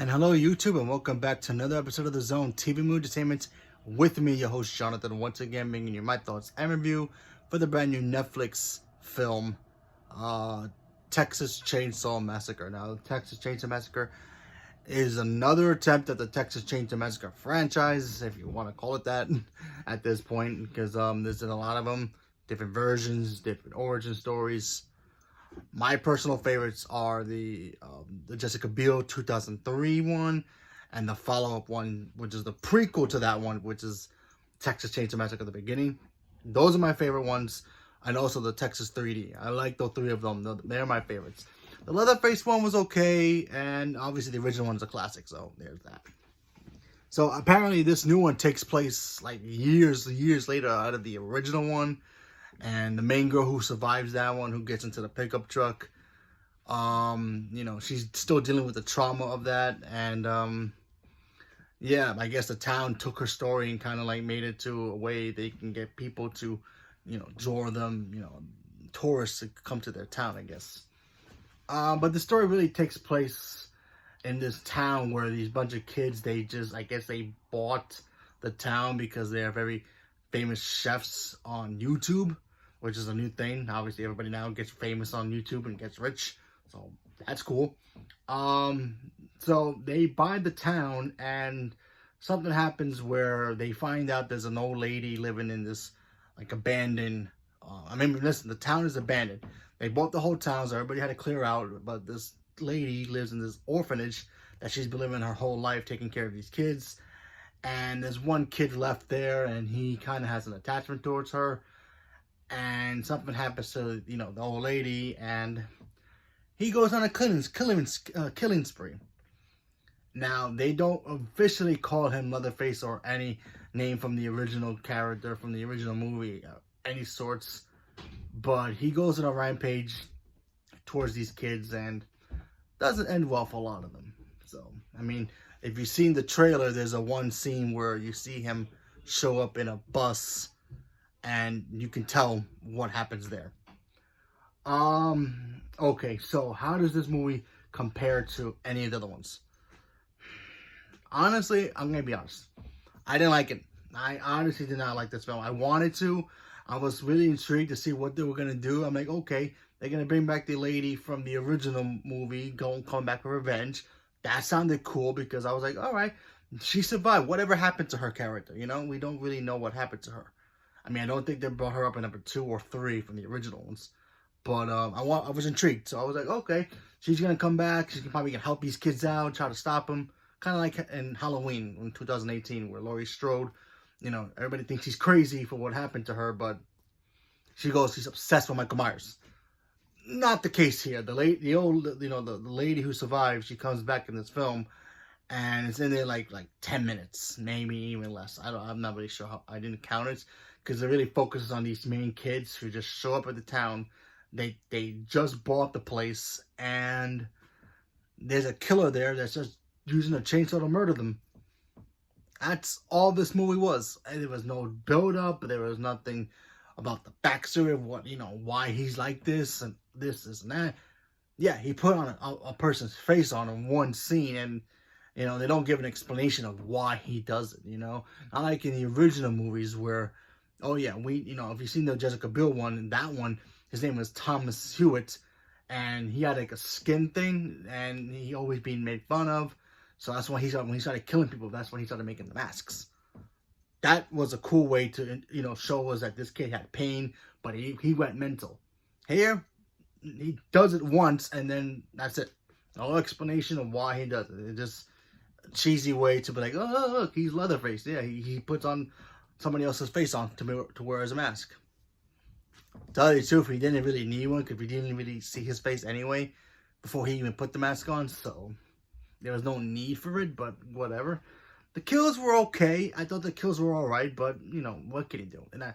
And hello YouTube, and welcome back to another episode of The Zone TV Movie Entertainment with me, your host Jonathan, once again bringing you my thoughts and review for the brand new Netflix film, Texas Chainsaw Massacre. Now, Texas Chainsaw Massacre is another attempt at the Texas Chainsaw Massacre franchise, if you want to call it that, at this point, because there's been a lot of them, different versions, different origin stories. My personal favorites are the Jessica Biel 2003 one, and the follow-up one, which is the prequel to that one, which is Texas Chainsaw Massacre at the beginning. Those are my favorite ones, and also the Texas 3D. I like the three of them. They're my favorites. The Leatherface one was okay, and obviously the original one's a classic, so there's that. So apparently this new one takes place like years later out of the original one. And the main girl who survives that one, who gets into the pickup truck, she's still dealing with the trauma of that. And, yeah, I guess the town took her story and kind of like made it to a way they can get people to, draw them, tourists to come to their town, I guess. But the story really takes place in this town where these bunch of kids, they bought the town because they are very famous chefs on YouTube, which is a new thing. Obviously, everybody now gets famous on YouTube and gets rich, so that's cool. So they buy the town, and something happens where they find out there's an old lady living in this like abandoned. Listen, the town is abandoned. They bought the whole town, so everybody had to clear out. But this lady lives in this orphanage that she's been living her whole life, taking care of these kids. And there's one kid left there, and he kind of has an attachment towards her. And something happens to, the old lady, and he goes on a killing spree. Now, they don't officially call him Leatherface or any name from the original character, from the original movie, any sorts. But he goes on a rampage towards these kids, and doesn't end well for a lot of them. So, if you've seen the trailer, there's one scene where you see him show up in a bus, and you can tell what happens there. Okay, so how does this movie compare to any of the other ones? Honestly, I'm gonna be honest. I didn't like it. I honestly did not like this film. I wanted to. I was really intrigued to see what they were gonna do. I'm like, okay, they're gonna bring back the lady from the original movie, come back for revenge. That sounded cool because I was like, all right, she survived. Whatever happened to her character, we don't really know what happened to her. I don't think they brought her up in number 2 or 3 from the original ones. But I was intrigued. So I was like, okay, she's going to come back. She's probably going to help these kids out, try to stop them. Kind of like in Halloween in 2018 where Laurie Strode, everybody thinks she's crazy for what happened to her. But she's obsessed with Michael Myers. Not the case here. The lady who survived, she comes back in this film, and it's in there like 10 minutes, maybe even less. I'm not really sure how. I didn't count it because it really focuses on these main kids who just show up at the town. They just bought the place, and there's a killer there that's just using a chainsaw to murder them. That's all this movie was. And there was no build up. There was nothing about the backstory of what, why he's like this and this and that. Yeah, he put on a person's face on in one scene, and they don't give an explanation of why he does it. Not like in the original movies where, oh yeah, if you've seen the Jessica Biel one, and that one, his name was Thomas Hewitt, and he had like a skin thing, and he always being made fun of. So that's why when he started killing people, that's when he started making the masks. That was a cool way to, show us that this kid had pain, but he went mental. Here, he does it once, and then that's it. No explanation of why he does it. It's just a cheesy way to be like, oh, look, he's Leatherface. Yeah, he puts on somebody else's face on to wear as a mask. To tell you the truth, he didn't really need one because we didn't really see his face anyway before he even put the mask on, so there was no need for it, but whatever. The kills were okay. I thought the kills were alright, but, what can you do? And I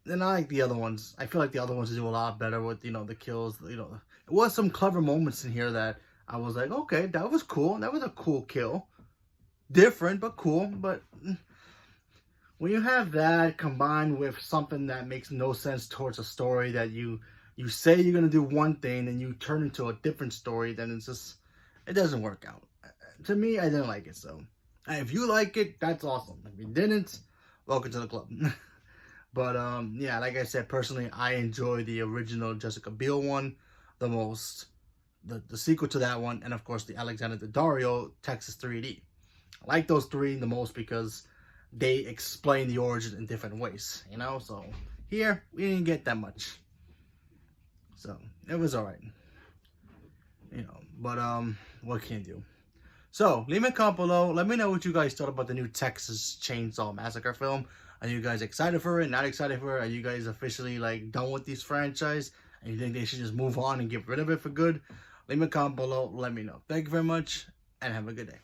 like the other ones. I feel like the other ones do a lot better with, the kills. There was some clever moments in here that I was like, okay, that was cool. That was a cool kill. Different, but cool. But when you have that combined with something that makes no sense towards a story that you say you're going to do one thing and you turn into a different story, then it doesn't work out. to me, I didn't like it. So if you like it, that's awesome. If you didn't, welcome to the club. But yeah, like I said, personally, I enjoy the original Jessica Biel one the most. The sequel to that one, and of course the Alexander Daddario Texas 3D. I like those three the most because they explain the origin in different ways, you know. So here we didn't get that much, so it was all right, you know. But what can you do? So leave me a comment below. Let me know what you guys thought about the new Texas Chainsaw Massacre film. Are you guys excited for it? Not excited for it? Are you guys officially like done with this franchise and you think they should just move on and get rid of it for good? Leave me a comment below. Let me know. Thank you very much and have a good day.